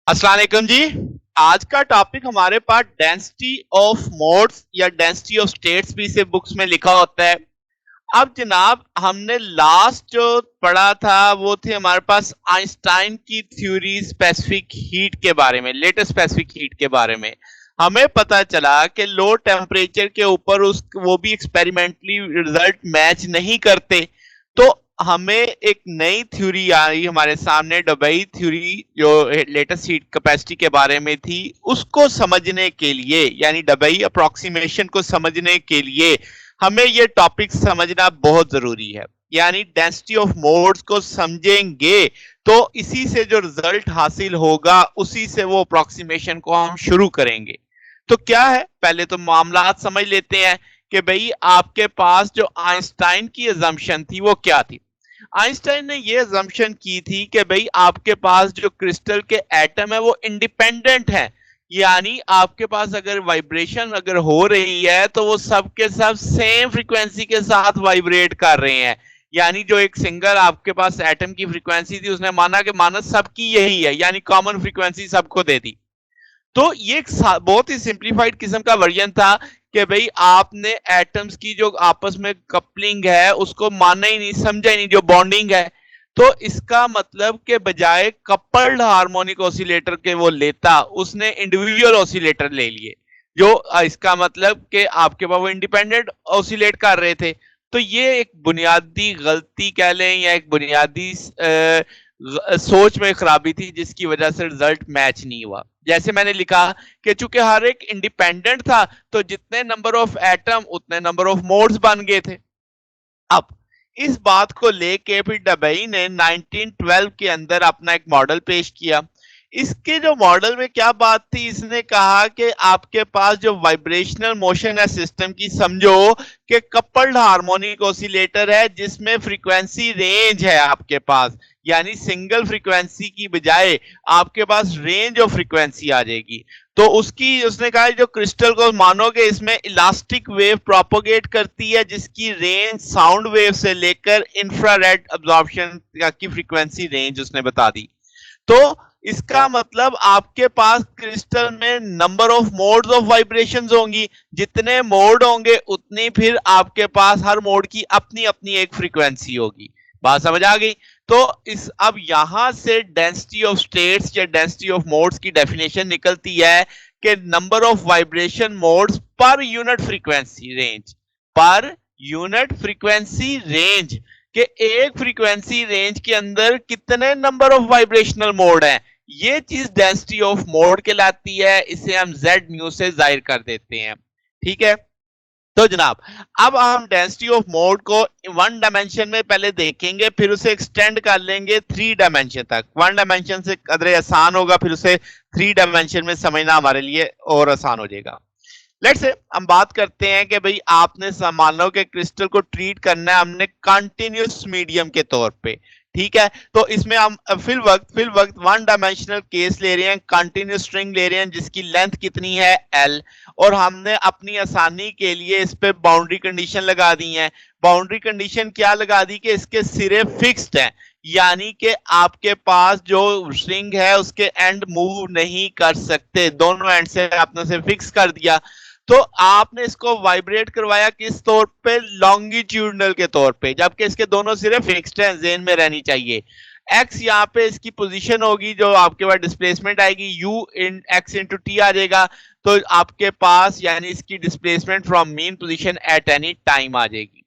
अस्सलाम वालेकुम जी। आज का टॉपिक हमारे पास डेंसिटी ऑफ मोड्स या डेंसिटी ऑफ स्टेट्स भी इसे बुक्स में लिखा होता है। अब जनाब हमने लास्ट जो पढ़ा था वो थे हमारे पास आइंस्टाइन की थ्योरी स्पेसिफिक हीट के बारे में, लेटेस्ट स्पेसिफिक हीट के बारे में। हमें पता चला कि लो टेम्परेचर के ऊपर उस वो भी एक्सपेरिमेंटली रिजल्ट मैच नहीं करते। तो हमें एक नई थ्योरी आई हमारे सामने, डबई थ्योरी, जो लेटेस्ट हीट कैपेसिटी के बारे में थी। उसको समझने के लिए यानी डबई अप्रोक्सीमेशन को समझने के लिए हमें ये टॉपिक समझना बहुत जरूरी है। यानी डेंसिटी ऑफ मोड्स को समझेंगे तो इसी से जो रिजल्ट हासिल होगा उसी से वो अप्रोक्सीमेशन को हम शुरू करेंगे। तो क्या है, पहले तो मामला समझ लेते हैं कि भाई आपके पास जो आइंस्टाइन की अजम्पशन थी वो क्या थी। आइंस्टाइन ने ये अजम्पशन की थी कि भाई आपके पास जो क्रिस्टल के एटम है वो इंडिपेंडेंट है। यानी आपके पास अगर वाइब्रेशन अगर हो रही है तो वो सब के सब सेम फ्रीक्वेंसी के साथ वाइब्रेट कर रहे हैं। यानी जो एक सिंगल आपके पास एटम की फ्रीक्वेंसी थी उसने माना कि माना सबकी यही है, यानी कॉमन फ्रीक्वेंसी सबको दे दी। तो ये एक बहुत ही सिंप्लीफाइड किस्म का वर्जन था कि भाई आपने एटम्स की जो आपस में कपलिंग है उसको माना ही नहीं, समझा ही नहीं, जो बॉन्डिंग है। तो इसका मतलब के बजाय कपल्ड हार्मोनिक ऑसिलेटर के वो लेता, उसने इंडिविजुअल ऑसिलेटर ले लिए। जो इसका मतलब कि आपके पास वो इंडिपेंडेंट ऑसिलेट कर रहे थे। तो ये एक बुनियादी गलती कह लें या एक बुनियादी सोच में खराबी थी जिसकी वजह से रिजल्ट मैच नहीं हुआ। जैसे मैंने लिखा कि चूंकि हर एक इंडिपेंडेंट था तो जितने नंबर ऑफ एटम उतने नंबर ऑफ मोड्स बन गए थे। अब इस बात को लेके फिर डबई ने 1912 के अंदर अपना एक मॉडल पेश किया। इसके जो मॉडल में क्या बात थी, इसने कहा कि आपके पास जो वाइब्रेशनल मोशन है सिस्टम की, समझो कि कपल्ड हार्मोनिक ऑसिलेटर है जिसमें फ्रीक्वेंसी रेंज है आपके पास। यानी सिंगल फ्रीक्वेंसी की बजाय आपके पास रेंज ऑफ फ्रीक्वेंसी आ जाएगी। तो उसकी उसने कहा जो क्रिस्टल को मानोगे इसमें इलास्टिक वेव प्रोपोगेट करती है जिसकी रेंज साउंड वेव से लेकर इंफ्रारेड अब्जॉर्प्शन की फ्रीक्वेंसी रेंज उसने बता दी। तो इसका मतलब आपके पास क्रिस्टल में number of modes of vibrations होंगी। जितने मोड होंगे उतनी फिर आपके पास हर मोड की अपनी अपनी एक फ्रीक्वेंसी होगी। बात समझ आ गई? तो इस अब यहां से डेंसिटी ऑफ स्टेट्स या डेंसिटी ऑफ मोड्स की डेफिनेशन निकलती है कि number of vibration modes per unit frequency range, per unit frequency range कि एक फ्रीक्वेंसी रेंज के अंदर कितने नंबर ऑफ वाइब्रेशनल मोड हैं। ये चीज डेंसिटी ऑफ मोड कहलाती है। इसे हम जेड म्यू से जाहिर कर देते हैं। ठीक है। तो जनाब अब हम डेंसिटी ऑफ मोड को वन डायमेंशन में पहले देखेंगे, फिर उसे एक्सटेंड कर लेंगे थ्री डायमेंशन तक। वन डायमेंशन से कदरे आसान होगा, फिर उसे थ्री डायमेंशन में समझना हमारे लिए और आसान हो जाएगा। लेट्स से हम बात करते हैं कि भाई आपने मान लो कि क्रिस्टल को ट्रीट करना है हमने कंटिन्यूस मीडियम के तौर पे। ठीक है। तो इसमें हम फिल वक्त वन डायमेंशनल केस ले रहे हैं, कंटिन्यूस स्ट्रिंग ले रहे हैं जिसकी लेंथ कितनी है एल। और हमने अपनी आसानी के लिए इस पे बाउंड्री कंडीशन लगा दी है। बाउंड्री कंडीशन क्या लगा दी कि इसके सिरे फिक्स्ड हैं, यानी कि आपके पास जो स्ट्रिंग है उसके एंड मूव नहीं कर सकते, दोनों एंड से आपने से फिक्स कर दिया। तो आपने इसको वाइब्रेट करवाया किस तौर पे, लॉन्गिट्यूडनल के तौर पे, जबकि इसके दोनों सिर्फ फिक्स्ड हैं, जेन में रहनी चाहिए। एक्स यहाँ पे इसकी पोजीशन होगी, जो आपके पास डिस्प्लेसमेंट आएगी u in x into t आ जाएगा। तो आपके पास यानी इसकी displacement from mean position at any time आ जाएगी।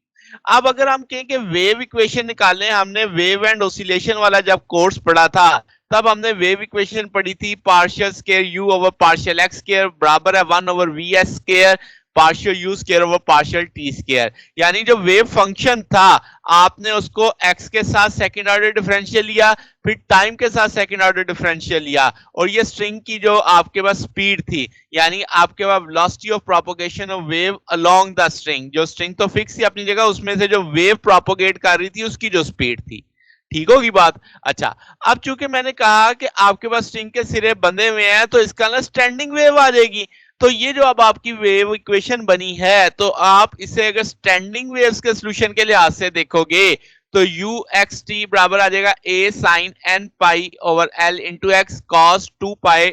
अब अगर हम कहें कि वेव इक्वेशन निकालें, हमने वेव एंड ऑसिलेशन वाला जब कोर्स पढ़ा था तब हमने वेव इक्वेशन पढ़ी थी, partial square you over partial x square बराबर है 1 over V S square partial you square over partial T square. यानी जो वेव फंक्शन था आपने उसको एक्स के साथ सेकंड ऑर्डर डिफरेंशियल लिया, फिर टाइम के साथ सेकंड ऑर्डर डिफरेंशियल लिया, और ये स्ट्रिंग की जो आपके पास स्पीड थी, यानी आपके पास velocity of propagation of wave along the string, जो स्ट्रिंग तो फिक्स थी अपनी जगह, उसमें से जो वेव प्रोपोगेट कर रही थी उसकी जो स्पीड थी। ठीक होगी बात? अच्छा, अब चूंकि मैंने कहा कि आपके पास स्ट्रिंग के सिरे बंधे हुए हैं तो इसका ना स्टैंडिंग वेव आ जाएगी। तो ये जो अब आपकी वेव इक्वेशन बनी है, तो आप इसे अगर स्टैंडिंग वेव्स के सोल्यूशन के लिहाज से देखोगे तो यू एक्स टी बराबर आ जाएगा A sine n pi over L into x cos 2 pi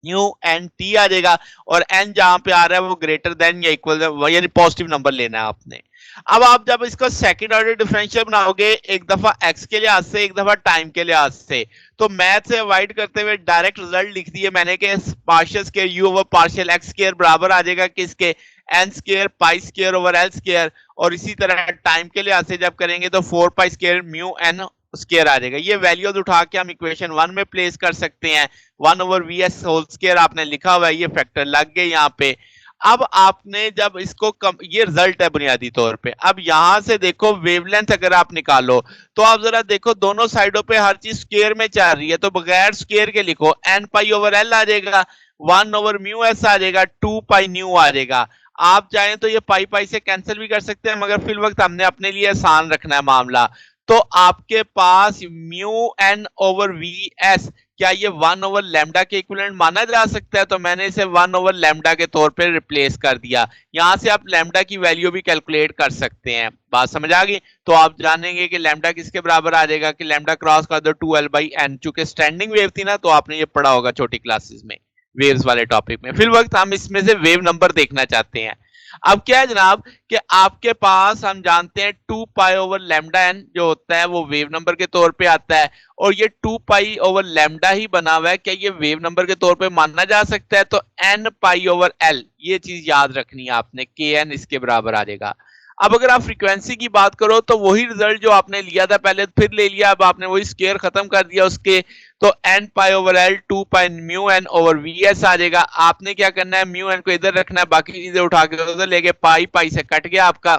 nu n T आ जाएगा, और एन जहां पे आ रहा है वो ग्रेटर देन या इक्वल, यानी पॉजिटिव नंबर लेना है आपने। अब आप जब इसको सेकंड ऑर्डर डिफरेंशियल बनाओगे, एक दफा एक्स के लिहाज से, एक दफा टाइम के लिहाज से, तो मैथ से अवॉइड करते हुए डायरेक्ट रिजल्ट लिख दिए मैंने कि partial square U over partial X square बराबर आ जाएगा किसके, N square pi square over L square, और इसी तरह टाइम के लिहाज से जब करेंगे तो 4 pi square mu n square आ जाएगा। ये वैल्यूज उठा के हम इक्वेशन 1 में प्लेस कर सकते हैं। 1 over V S whole square आपने लिखा हुआ है, ये फैक्टर लग गए यहाँ पे। अब आपने जब इसको ये रिजल्ट है बुनियादी तौर पे। अब यहां से देखो वेवलेंथ अगर आप निकालो तो आप जरा देखो दोनों साइडों पे हर चीज स्क्वायर में चल रही है, तो बगैर स्क्वायर के लिखो एन पाई ओवर एल आ जाएगा, 1 ओवर म्यू एस आ जाएगा, 2 पाई न्यू आ जाएगा। आप चाहें तो ये पाई पाई से कैंसिल भी कर सकते हैं, मगर फिल वक्त हमने अपने लिए आसान रखना है मामला। तो आपके पास mu n over V S, क्या ये 1 ओवर लैम्डा के इक्विवेलेंट माना जा सकता है? तो मैंने इसे 1 ओवर लैम्डा के तौर पे रिप्लेस कर दिया। यहां से आप लैम्डा की वैल्यू भी कैलकुलेट कर सकते हैं। बात समझ आ गई? तो आप जानेंगे कि लैम्डा किसके बराबर आ जाएगा, कि लैम्डा क्रॉस कर दो 2l बाई एन। चूंकि स्टैंडिंग वेव थी ना, तो आपने ये पढ़ा होगा छोटी क्लासेस में वेव्स वाले टॉपिक में। फिर वक्त हम इसमें से वेव नंबर देखना चाहते हैं। अब क्या है जनाब कि आपके पास हम जानते हैं 2 पाई ओवर लैम्डा एन जो होता है वो वेव नंबर के तौर पे आता है, और ये 2 पाई ओवर लैम्डा ही बना हुआ है, क्या ये वेव नंबर के तौर पे माना जा सकता है? तो एन पाई ओवर एल, ये चीज याद रखनी है आपने, के एन इसके बराबर आ जाएगा। अब अगर आप फ्रीक्वेंसी की बात करो तो वही रिजल्ट जो आपने लिया था पहले फिर ले लिया, अब आपने वही स्क्वायर खत्म कर दिया उसके, तो n pi over L 2 pi mu n over V S आ जाएगा। आपने क्या करना है, म्यू एन को इधर रखना है, बाकी चीजें उठा के उधर लेके, पाई पाई से कट गया आपका।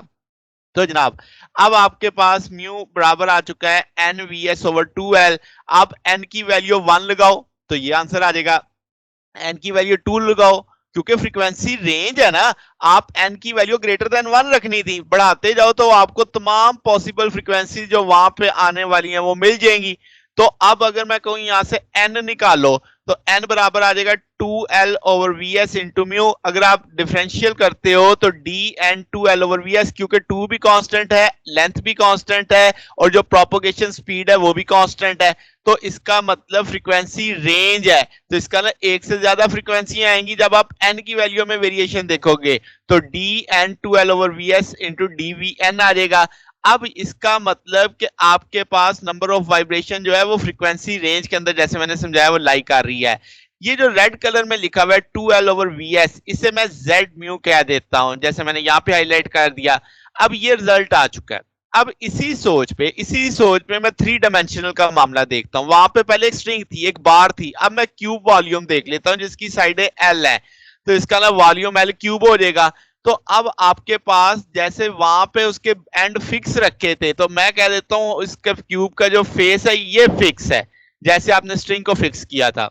तो जनाब अब आपके पास म्यू बराबर आ चुका है N V S over 2l। आप एन की वैल्यू 1 लगाओ तो ये आंसर आ जाएगा, एन की वैल्यू 2 लगाओ, क्योंकि फ्रीक्वेंसी रेंज है ना, आप एन की वैल्यू ग्रेटर देन 1 रखनी थी। बढ़ाते जाओ तो आपको तमाम पॉसिबल फ्रीक्वेंसी जो वहां पे आने वाली हैं वो मिल जाएंगी। तो अब अगर मैं कहूं यहां से एन निकालो तो एन बराबर आ जाएगा 2l over V S into mu. अगर आप डिफरेंशियल करते हो तो D N 2l over V S, क्योंकि 2 भी कांस्टेंट है, लेंथ भी कांस्टेंट है, और जो प्रोपोगेशन स्पीड है वो भी कांस्टेंट है। तो इसका मतलब फ्रीक्वेंसी रेंज है, तो इसका ना एक से ज्यादा फ्रीक्वेंसी आएंगी जब आप एन की वैल्यू में वेरिएशन देखोगे। तो D N 2l over V S into D V N आ जाएगा। अब इसका मतलब कि आपके पास नंबर ऑफ वाइब्रेशन जो है वो फ्रीक्वेंसी रेंज के अंदर, जैसे मैंने समझाया, वो लाई कर रही है। ये जो रेड कलर में लिखा हुआ है 2l ओवर वी एस, इसे मैं जेड म्यू कह देता हूं, जैसे मैंने यहां पे हाईलाइट कर दिया। अब ये रिजल्ट आ चुका है। अब इसी सोच पे मैं 3 डायमेंशनल का मामला देखता हूं। वहां पे पहले एक स्ट्रिंग थी, एक बार थी, अब मैं क्यूब वॉल्यूम देख लेता हूं जिसकी साइड एल है, तो इसका ना वॉल्यूम एल क्यूब हो जाएगा। तो अब आपके पास जैसे वहां पे उसके एंड फिक्स रखे थे, तो मैं कह देता हूं इसके क्यूब का जो फेस है ये फिक्स है, जैसे आपने स्ट्रिंग को फिक्स किया था।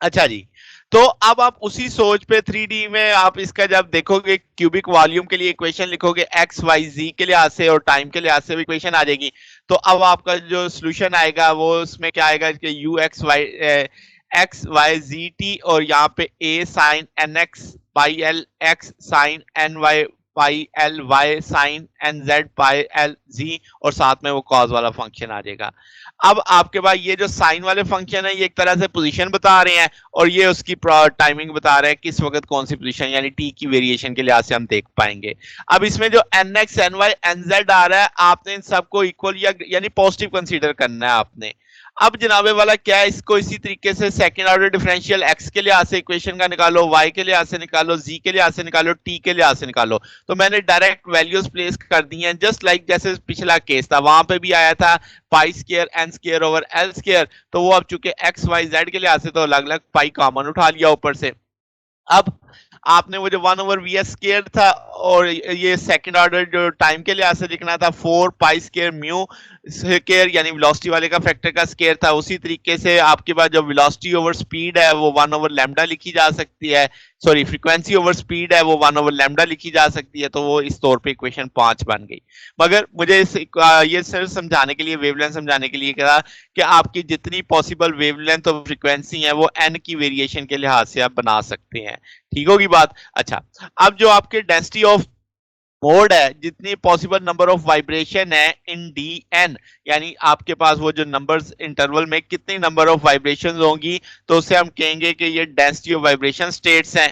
अच्छा जी, तो अब आप उसी सोच पे 3D में आप इसका जब देखोगे क्यूबिक वॉल्यूम के लिए इक्वेशन लिखोगे एक्स वाई जी के लिहाज से और टाइम के लिहाज से इक्वेशन आ जाएगी। तो अब आपका जो सोल्यूशन आएगा वो उसमें क्या आएगा कि U X Y G T, और यहाँ पे A sine n X pi L X sine n Y pi L Y sine n Z pi L G, और साथ में वो कॉज वाला फंक्शन आ जाएगा। अब आपके पास ये जो साइन वाले फंक्शन है ये एक तरह से पोजीशन बता रहे हैं, और ये उसकी टाइमिंग बता रहे हैं किस वक्त कौन सी पोजीशन, यानी टी की वेरिएशन के लिहाज से हम देख पाएंगे। अब इसमें जो n X N Y n Z आ रहा है, आपने इन सबको इक्वल यानी पॉजिटिव कंसीडर करना है आपने। अब जनाबे वाला क्या है, इसको इसी तरीके से सेकंड ऑर्डर डिफरेंशियल एक्स के लिहाज से इक्वेशन का निकालो, वाई के लिहाज से निकालो, जी के लिहाज से निकालो, टी के लिहाज से निकालो। तो मैंने डायरेक्ट वैल्यूज प्लेस कर दी हैं, जस्ट लाइक जैसे पिछला केस था, वहां पे भी आया था pi square N square over L square. तो वो अब चूंकि एक्स वाई जेड के लिहाज से तो अलग अलग पाई कॉमन उठा लिया ऊपर से। अब आपने वो जो 1 ओवर वी एस स्क्वायर था, और ये सेकंड ऑर्डर जो टाइम के लिहाज से लिखना था 4 पाई स्क्वायर म्यू स्क्वायर, यानी वेलोसिटी वाले का फैक्टर का स्क्वायर था। उसी तरीके से आपके पास जो वेलोसिटी ओवर स्पीड है वो 1 ओवर लैम्डा लिखी जा सकती है, सॉरी फ्रीक्वेंसी ओवर स्पीड है वो 1 ओवर लैम्डा लिखी जा सकती है। तो वो इस तौर पे इक्वेशन 5 बन गई। मगर मुझे ये सिर्फ समझाने के लिए, वेवलेंथ समझाने के लिए कहा कि आपकी जितनी पॉसिबल वेवलेंथ और फ्रीक्वेंसी है वो एन की वेरिएशन के लिहाज से आप बना सकते हैं। ठीक होगी बात? अच्छा, अब जो आपके डेंसिटी ऑफ मोड है, जितनी पॉसिबल नंबर ऑफ वाइब्रेशन है इन डी एन, यानी आपके पास वो जो नंबर्स इंटरवल में कितनी नंबर ऑफ वाइब्रेशन होंगी, तो उससे हम कहेंगे कि ये डेंसिटी ऑफ वाइब्रेशन स्टेट्स हैं।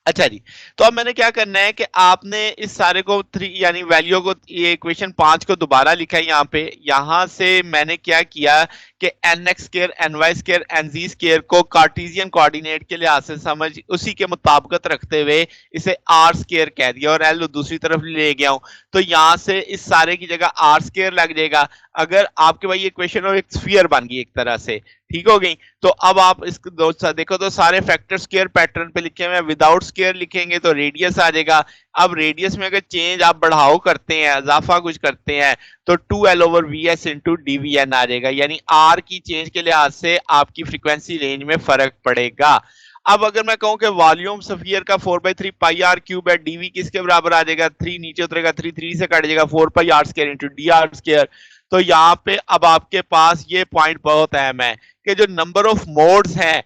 अच्छा जी, तो अब मैंने क्या करना है कि आपने इस सारे को थ्री यानी वैल्यू को, ये इक्वेशन 5 को दोबारा लिखा है यहाँ पे। यहाँ से मैंने क्या किया कि N X square, N Y square, N G square को कार्टेशियन कोऑर्डिनेट के लिहाज से समझ उसी के मुताबिकत रखते हुए इसे आर स्केयर कह दिया और एल दूसरी तरफ ले गया हूं। तो यहाँ से इस सारे की जगह आर स्केयर लग जाएगा। अगर आपके भाई ये क्वेश्चन और एक स्फीयर बन गई एक तरह से, ठीक हो गई। तो अब आप इसको देखो तो सारे फैक्टर स्केयर पैटर्न पे लिखे हुए हैं, विदाउट स्केयर लिखेंगे तो रेडियस आ जाएगा। अब रेडियस में अगर चेंज आप बढ़ाओ करते हैं, इजाफा कुछ करते हैं, तो 2l over V S into D V N आ जाएगा, यानी आर की चेंज के लिहाज से आपकी फ्रीक्वेंसी रेंज में फर्क पड़ेगा। अब अगर मैं कहूं कि वॉल्यूम सफियर का 4/3 पाई आर क्यूब है, डीवी किसके बराबर आ जाएगा, 3 नीचे उतरेगा, 3 3 से कट जाएगा, 4 pi R square into D R square. तो यहाँ पे अब आपके पास ये पॉइंट बहुत अहम है कि जो नंबर ऑफ मोड्स हैं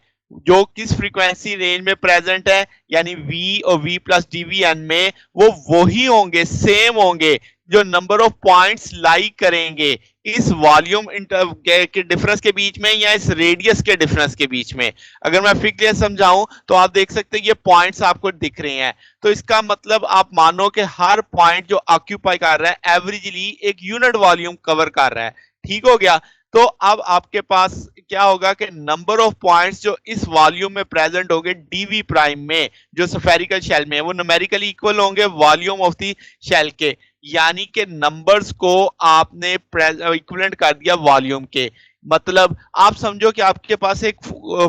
जो किस फ्रीक्वेंसी रेंज में प्रेजेंट है, यानी v और v प्लस डीवीएन में, वो वही होंगे, सेम होंगे जो नंबर ऑफ पॉइंट्स लाई करेंगे इस वॉल्यूम के डिफरेंस के बीच में या इस रेडियस के डिफरेंस के बीच में। अगर मैं फिक्र समझाऊं तो आप देख सकते हैं ये पॉइंट्स आपको दिख रहे हैं, तो इसका मतलब आप मानो कि हर पॉइंट जो ऑक्यूपाई कर रहा है एवरेजली एक यूनिट वॉल्यूम कवर कर रहा है। ठीक हो गया। तो अब आपके पास क्या होगा कि नंबर ऑफ पॉइंट्स जो इस वॉल्यूम में प्रेजेंट होंगे डीवी प्राइम में, जो स्फेरिकल शेल में है, वो न्यूमेरिकली इक्वल होंगे वॉल्यूम ऑफ द शेल के, यानी कि नंबर्स को आपने इक्विवेलेंट कर दिया वॉल्यूम के। मतलब आप समझो कि आपके पास एक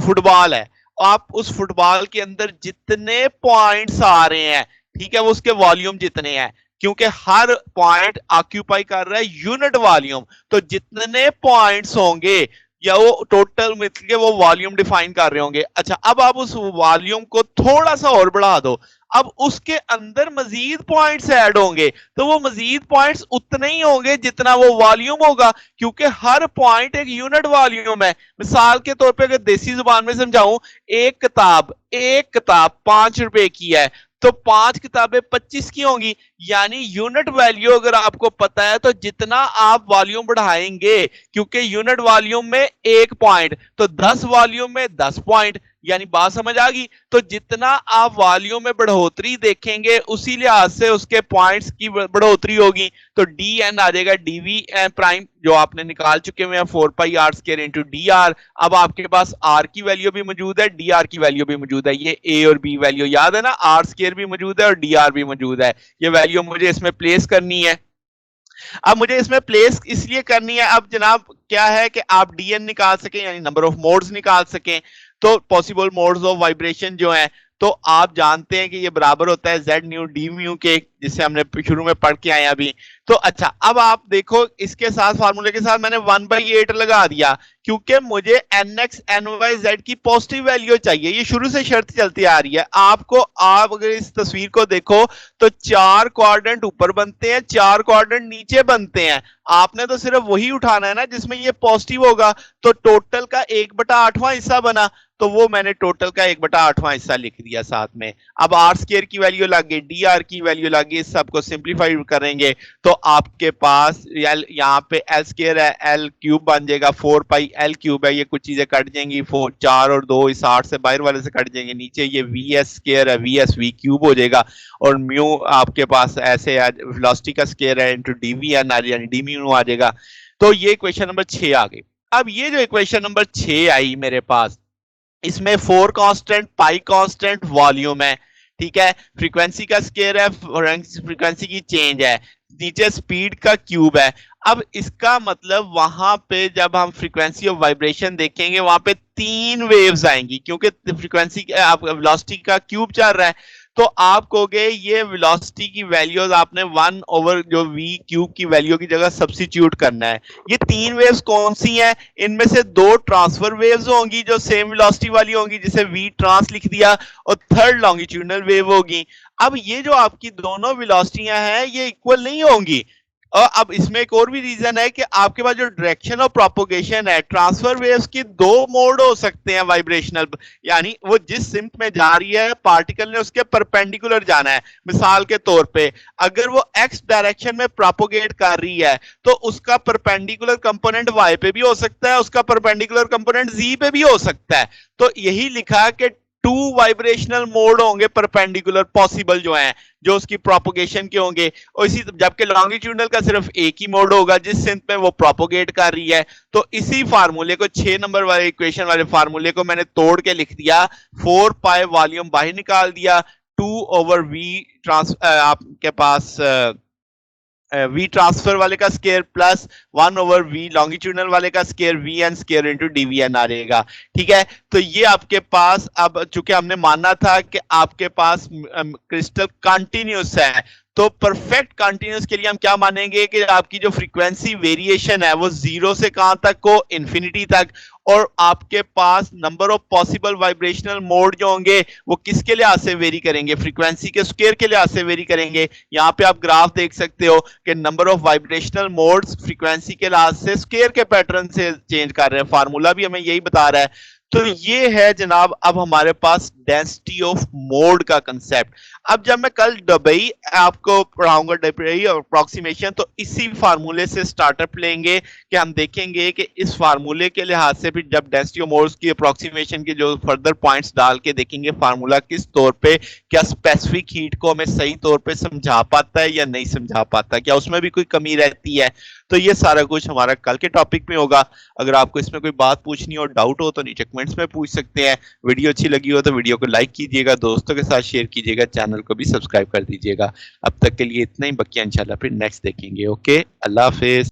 फुटबॉल है, आप उस फुटबॉल के अंदर जितने पॉइंट्स आ रहे हैं, ठीक है, वो उसके वॉल्यूम जितने हैं, क्योंकि हर पॉइंट ऑक्यूपाई कर रहा है यूनिट वॉल्यूम, तो जितने पॉइंट्स होंगे या वो टोटल मिल के वो वॉल्यूम डिफाइन कर रहे होंगे। अच्छा, अब आप उस वॉल्यूम को थोड़ा सा और बढ़ा दो, अब उसके अंदर मजीद पॉइंट्स ऐड होंगे, तो वो मजीद पॉइंट्स उतने ही होंगे जितना वो वॉल्यूम होगा, क्योंकि हर पॉइंट एक यूनिट वॉल्यूम है। मिसाल के तौर पे अगर देसी जुबान में समझाऊं, एक किताब 5 रुपए की है, तो 5 किताबें 25 की होंगी, यानी यूनिट वैल्यू अगर आपको पता है तो जितना आप वॉल्यूम बढ़ाएंगे, क्योंकि यूनिट वॉल्यूम में 1 पॉइंट, तो 10 वॉल्यूम में 10 पॉइंट, यानी बात समझ आ गई। तो जितना आप वॉल्यूम में बढ़ोतरी देखेंगे उसी लिहाज से उसके पॉइंट्स की बढ़ोतरी होगी। तो डी एन आ जाएगा डीवी प्राइम, जो आपने निकाल चुके हुए हैं 4 pi R square into D R. अब आपके पास आर की वैल्यू भी मौजूद है, डी आर की वैल्यू भी मौजूद है, ये ए और बी वैल्यू याद है ना, आर स्केयर भी मौजूद है और डी आर भी मौजूद है। ये वैल्यू मुझे इसमें प्लेस करनी है। अब मुझे इसमें प्लेस इसलिए करनी है, अब जनाब क्या है कि आप डीएन निकाल सकें, यानी नंबर ऑफ मोड्स निकाल सकें, तो पॉसिबल मोड्स ऑफ वाइब्रेशन जो है, तो आप जानते हैं कि ये बराबर होता है जेड न्यू डी म्यू के, जिसे हमने शुरू में पढ़ के आए अभी। तो अच्छा, अब आप देखो इसके साथ फार्मूले के साथ मैंने 1/8 लगा दिया, क्योंकि मुझे N X N Y Z की पॉजिटिव वैल्यू चाहिए, ये शुरू से शर्त चलती आ रही है आपको। आप अगर इस तस्वीर को देखो तो 4 क्वाड्रेंट ऊपर बनते हैं, 4 क्वाड्रेंट नीचे बनते हैं, आपने तो सिर्फ वही उठाना है ना जिसमें ये पॉजिटिव होगा। तो टोटल का 1/8वां हिस्सा बना, तो वो मैंने टोटल का 1/8वां हिस्सा लिख दिया साथ में। अब आर स्केयर की वैल्यू लग गई, डी आर की वैल्यू लग गई, सबको सिंप्लीफाई करेंगे तो आपके पास यहाँ पे एल स्केयर है, एल क्यूब बन जाएगा, 4 पाई एल क्यूब है, ये कुछ चीजें कट जाएंगी, 4 और 2 इस 8 से बाहर वाले से कट जाएंगे, नीचे ये वी एस स्केयर है, वी एस वी क्यूब हो जाएगा, और म्यू आपके पास ऐसे वेलोसिटी का स्केयर है इंटू डी वी एन यानी डी म्यू आ जाएगा। तो ये क्वेश्चन नंबर 6 आ गई। अब ये जो इक्वेशन नंबर 6 आई मेरे पास, इसमें 4 कांस्टेंट, पाई कांस्टेंट, वॉल्यूम है, ठीक है, फ्रीक्वेंसी का स्केयर है, फ्रीक्वेंसी की चेंज है, नीचे स्पीड का क्यूब है। अब इसका मतलब वहां पे जब हम फ्रीक्वेंसी ऑफ वाइब्रेशन देखेंगे वहां पे 3 वेव्स आएंगी, क्योंकि फ्रीक्वेंसी वेलोसिटी का क्यूब चल रहा है। तो आप कहोगे ये वेलोसिटी की वैल्यूज आपने 1 ओवर जो वी क्यूब की वैल्यू की जगह सब्स्टिट्यूट करना है। ये 3 वेव्स कौन सी हैं? इनमें से 2 ट्रांसफर वेव्स होंगी जो सेम वेलोसिटी वाली होंगी, जिसे वी ट्रांस लिख दिया, और थर्ड लॉन्गिट्यूडनल वेव होगी। अब ये जो आपकी दोनों वेलोसिटियां हैं ये इक्वल नहीं होंगी, और अब इसमें एक और भी रीजन है कि आपके पास जो डायरेक्शन ऑफ प्रोपोगेशन है, ट्रांसफर वेव्स की दो मोड हो सकते हैं वाइब्रेशनल, यानी वो जिस सिंक में जा रही है पार्टिकल ने उसके परपेंडिकुलर जाना है। मिसाल के तौर पे अगर वो एक्स डायरेक्शन में प्रोपोगेट कर रही है तो उसका परपेंडिकुलर कंपोनेंट वाई पे भी हो सकता है, उसका परपेंडिकुलर कंपोनेंट जी पे भी हो सकता है। तो यही लिखा कि टू वाइब्रेशनल मोड होंगे परपेंडिकुलर पॉसिबल जो हैं, जो उसकी प्रोपोगेशन के होंगे, और इसी जबकि लॉन्गिट्यूडनल का सिर्फ एक ही मोड होगा जिस सेंस में वो प्रोपोगेट कर रही है। तो इसी फार्मूले को 6 नंबर वाले इक्वेशन वाले फार्मूले को मैंने तोड़ के लिख दिया, 4 पाई वॉल्यूम बाहर निकाल दिया, 2/v ट्रांस आपके पास वी ट्रांसफर वाले का स्केयर प्लस 1/v लॉन्गिट्यूडनल वाले का square V N square into D V N आ रहेगा। ठीक है, तो ये आपके पास, अब चूंकि हमने माना था कि आपके पास क्रिस्टल कंटिन्यूस है, तो परफेक्ट कंटिन्यूस के लिए हम क्या मानेंगे कि आपकी जो फ्रीक्वेंसी वेरिएशन है वो जीरो से कहां तक हो, इंफिनिटी तक, और आपके पास number of possible vibrational mode जो होंगे वो किसके लिहाज से वेरी करेंगे, फ्रीक्वेंसी के स्क्वायर के लिहाज से वेरी करेंगे। यहां पे आप ग्राफ देख सकते हो कि number of vibrational modes frequency के लिहाज से स्क्वायर के पैटर्न से चेंज कर रहे हैं, फार्मूला भी हमें यही बता रहा है। तो ये है जनाब अब हमारे पास डेंसिटी ऑफ मोड का कंसेप्ट। अब जब मैं कल दुबई आपको पढ़ाऊंगा दुबई अप्रोक्सीमेशन, तो इसी फार्मूले से स्टार्टअप लेंगे कि हम देखेंगे कि इस फार्मूले के लिहाज से भी जब डेंसिटी ऑफ मोड्स की अप्रोक्सीमेशन के जो फर्दर पॉइंट्स डाल के देखेंगे फार्मूला किस तौर पे क्या स्पेसिफिक हीट को हमें सही तौर पे समझा पाता है या नहीं समझा पाता, क्या उसमें भी कोई कमी रहती है। तो ये सारा कुछ हमारा कल के टॉपिक में होगा। अगर आपको इसमें कोई बात पूछनी हो, डाउट हो, तो नीचे कमेंट्स में पूछ सकते हैं। वीडियो अच्छी लगी हो तो वीडियो को लाइक कीजिएगा, दोस्तों के साथ शेयर कीजिएगा, चैनल को भी सब्सक्राइब कर दीजिएगा। अब तक के लिए इतना ही, बाकी इंशाल्लाह फिर नेक्स्ट देखेंगे। ओके, अल्लाह हाफिज।